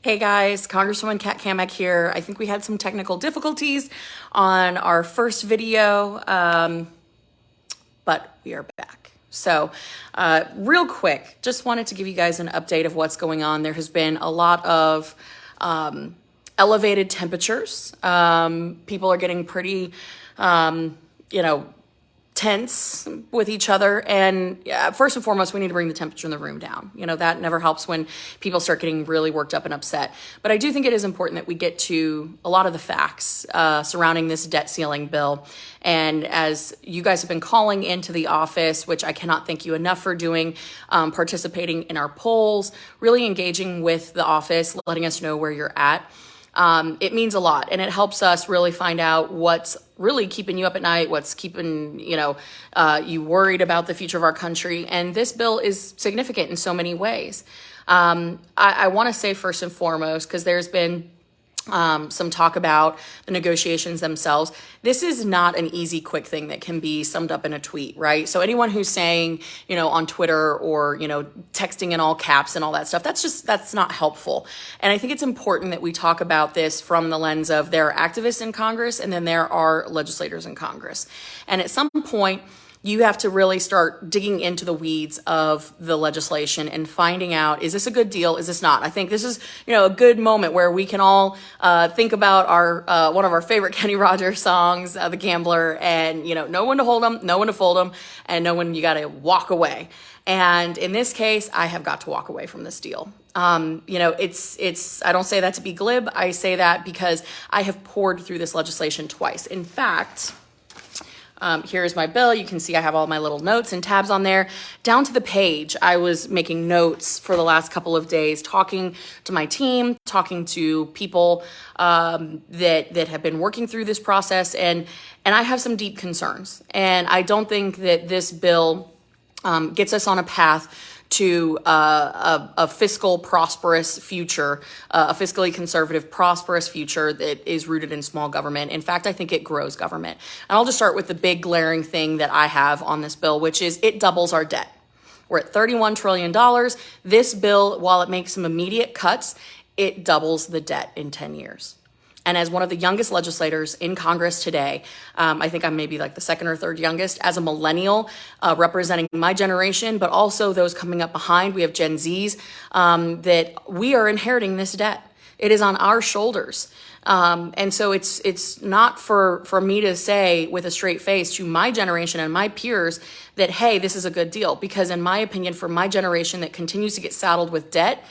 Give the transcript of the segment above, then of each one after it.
Hey guys, Congresswoman Cammack here. I think we had some technical difficulties on our first video, but we are back. So real quick, just wanted to give you guys an update of what's going on. There has been a lot of elevated temperatures. People are getting pretty, tense with each other. And first and foremost, we need to bring the temperature in the room down. That never helps when people start getting really worked up and upset. But I do think it is important that we get to a lot of the facts surrounding this debt ceiling bill. And as you guys have been calling into the office, which I cannot thank you enough for doing, participating in our polls, really engaging with the office, letting us know where you're at. It means a lot, and it helps us really find out what's really keeping you up at night, what's keeping, you worried about the future of our country. And this bill is significant in so many ways. I want to say first and foremost, because there's been some talk about the negotiations themselves. This is not an easy, quick thing that can be summed up in a tweet, right? So anyone who's saying, on Twitter or, texting in all caps and all that stuff, that's not helpful. And I think it's important that we talk about this from the lens of there are activists in Congress and then there are legislators in Congress. And at some point, you have to really start digging into the weeds of the legislation and finding out, is this a good deal? Is this not? I think this is, a good moment where we can all think about our one of our favorite Kenny Rogers songs, The Gambler, and, know when to hold them, know when to fold them, and know when you got to walk away. And in this case, I have got to walk away from this deal. It's I don't say that to be glib. I say that because I have poured through this legislation twice. In fact, here's my bill. You can see I have all my little notes and tabs on there. Down to the page, I was making notes for the last couple of days, talking to my team, talking to people that have been working through this process. And I have some deep concerns. And I don't think that this bill gets us on a path to a fiscal prosperous future, a fiscally conservative prosperous future that is rooted in small government. In fact, I think it grows government. And I'll just start with the big glaring thing that I have on this bill, which is it doubles our debt. We're at $31 trillion. This bill, while it makes some immediate cuts, it doubles the debt in 10 years. And as one of the youngest legislators in Congress today, I think I'm maybe like the second or third youngest, as a millennial representing my generation, but also those coming up behind. We have Gen Zs that we are inheriting this debt. It is on our shoulders. And so it's not for me to say with a straight face to my generation and my peers that, hey, this is a good deal. Because in my opinion, for my generation that continues to get saddled with debt,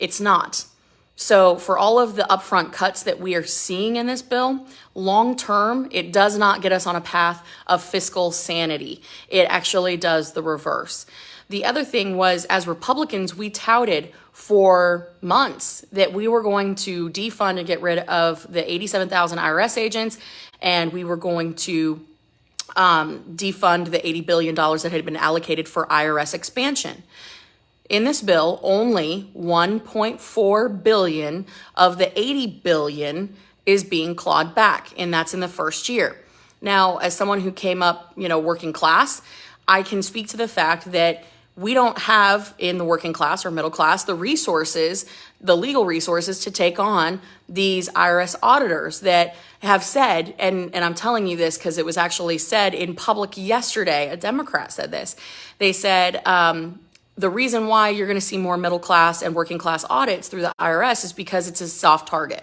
it's not. So for all of the upfront cuts that we are seeing in this bill, long term, it does not get us on a path of fiscal sanity. It actually does the reverse. The other thing was, as Republicans, we touted for months that we were going to defund and get rid of the 87,000 IRS agents, and we were going to defund the $80 billion that had been allocated for IRS expansion. In this bill, only $1.4 billion of the $80 billion is being clawed back, and that's in the first year. Now, as someone who came up, working class, I can speak to the fact that we don't have in the working class or middle class the resources, the legal resources to take on these IRS auditors that have said, and I'm telling you this because it was actually said in public yesterday, a Democrat said this. They said, the reason why you're going to see more middle class and working class audits through the IRS is because it's a soft target.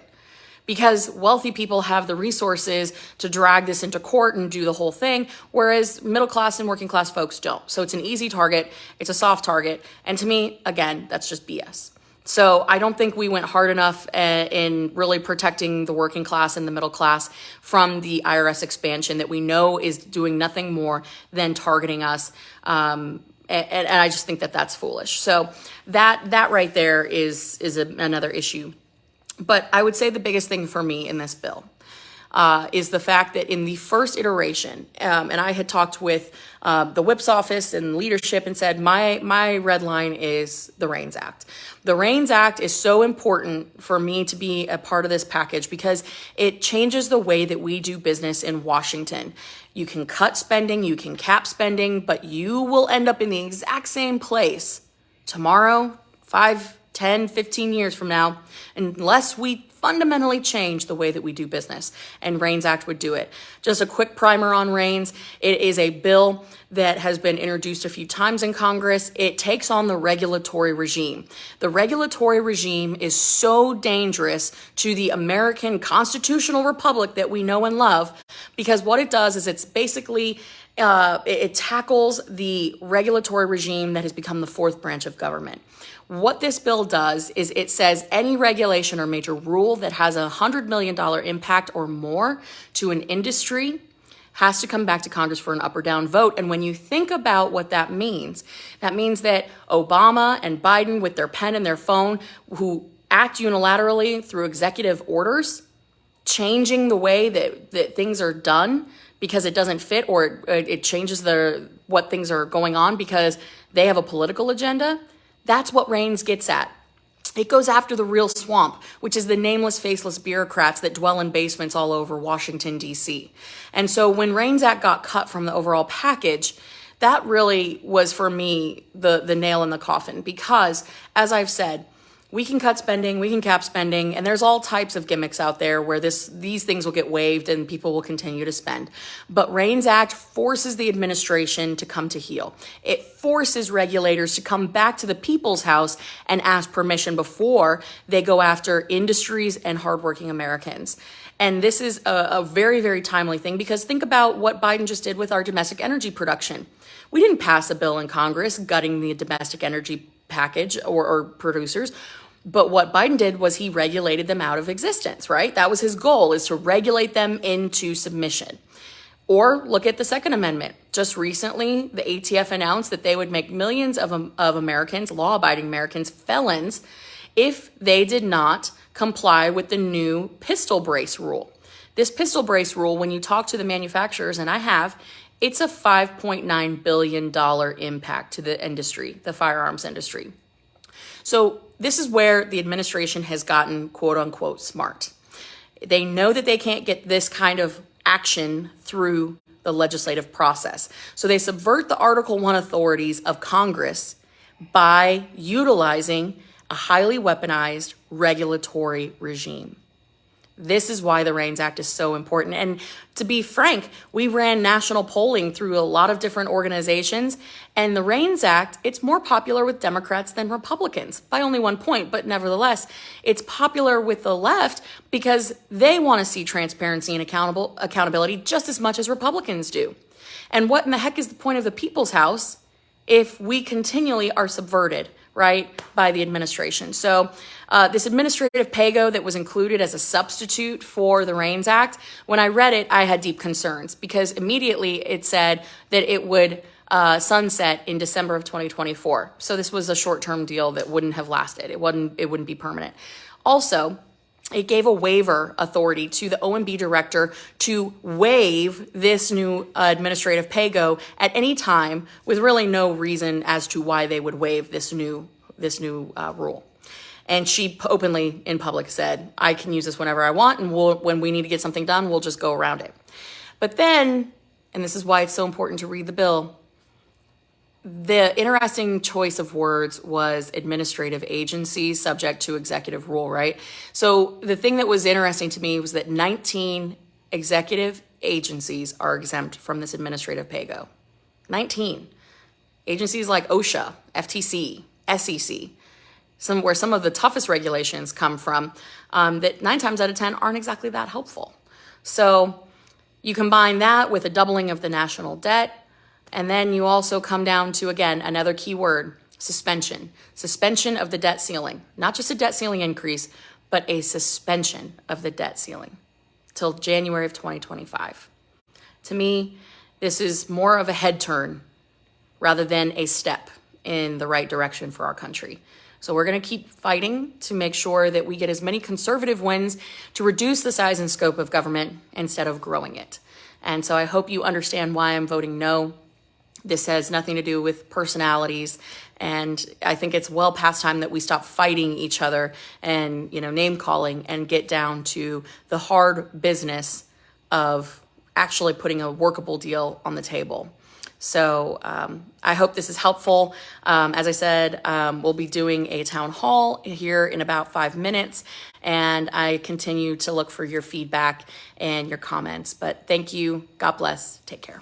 Because wealthy people have the resources to drag this into court and do the whole thing, whereas middle class and working class folks don't. So it's an easy target, it's a soft target, and to me, again, that's just BS. So I don't think we went hard enough in really protecting the working class and the middle class from the IRS expansion that we know is doing nothing more than targeting us. And I just think that that's foolish. So that right there is another issue. But I would say the biggest thing for me in this bill is the fact that in the first iteration, and I had talked with the whip's office and leadership and said, my red line is the REINS Act. The REINS Act is so important for me to be a part of this package because it changes the way that we do business in Washington. You can cut spending, you can cap spending, but you will end up in the exact same place tomorrow, 5, 10, 15 years from now, unless we fundamentally change the way that we do business. And REINS Act would do it. Just a quick primer on REINS. It is a bill that has been introduced a few times in Congress. It takes on the regulatory regime. The regulatory regime is so dangerous to the American constitutional republic that we know and love, because what it does is it's basically it tackles the regulatory regime that has become the fourth branch of government. What this bill does is it says any regulation or major rule that has $100 million impact or more to an industry has to come back to Congress for an up or down vote. And when you think about what that means that Obama and Biden with their pen and their phone, who act unilaterally through executive orders, changing the way that things are done because it doesn't fit, or it changes what things are going on because they have a political agenda. That's what REINS gets at. It goes after the real swamp, which is the nameless, faceless bureaucrats that dwell in basements all over Washington, D.C. And so when REINS Act got cut from the overall package, that really was, for me, the nail in the coffin. Because, as I've said, we can cut spending, we can cap spending, and there's all types of gimmicks out there where these things will get waived and people will continue to spend. But REINS Act forces the administration to come to heel. It forces regulators to come back to the people's house and ask permission before they go after industries and hardworking Americans. And this is a very, very timely thing, because think about what Biden just did with our domestic energy production. We didn't pass a bill in Congress gutting the domestic energy package or producers. But what Biden did was he regulated them out of existence, right? That was his goal, is to regulate them into submission. Or look at the Second Amendment. Just recently, the ATF announced that they would make millions of Americans, law-abiding Americans, felons if they did not comply with the new pistol brace rule. This pistol brace rule, when you talk to the manufacturers, and I have, it's a $5.9 billion impact to the industry, the firearms industry. So this is where the administration has gotten, quote unquote, smart. They know that they can't get this kind of action through the legislative process. So they subvert the Article 1 authorities of Congress by utilizing a highly weaponized regulatory regime. This is why the REINS Act is so important. And to be frank, we ran national polling through a lot of different organizations, and the REINS Act, it's more popular with Democrats than Republicans by only 1 point. But nevertheless, it's popular with the left because they want to see transparency and accountability just as much as Republicans do. And what in the heck is the point of the people's house if we continually are subverted, right, by the administration? So this administrative pay-go that was included as a substitute for the REINS Act, when I read it, I had deep concerns, because immediately it said that it would sunset in December of 2024. So this was a short-term deal that wouldn't have lasted. It wouldn't be permanent. Also, it gave a waiver authority to the OMB director to waive this new administrative pay-go at any time, with really no reason as to why they would waive this new rule. And she openly in public said, I can use this whenever I want, and when we need to get something done, we'll just go around it. But then, and this is why it's so important to read the bill, the interesting choice of words was administrative agencies subject to executive rule, right? So the thing that was interesting to me was that 19 executive agencies are exempt from this administrative pay-go. 19. Agencies like OSHA, FTC, SEC, where some of the toughest regulations come from, that 9 times out of 10 aren't exactly that helpful. So you combine that with a doubling of the national debt, and then you also come down to, again, another key word, suspension. Suspension of the debt ceiling. Not just a debt ceiling increase, but a suspension of the debt ceiling till January of 2025. To me, this is more of a head turn rather than a step in the right direction for our country. So we're going to keep fighting to make sure that we get as many conservative wins to reduce the size and scope of government instead of growing it. And so I hope you understand why I'm voting no. This has nothing to do with personalities, and I think it's well past time that we stop fighting each other and, name calling, and get down to the hard business of actually putting a workable deal on the table. So I hope this is helpful. As I said, we'll be doing a town hall here in about 5 minutes, and I continue to look for your feedback and your comments. But thank you. God bless. Take care.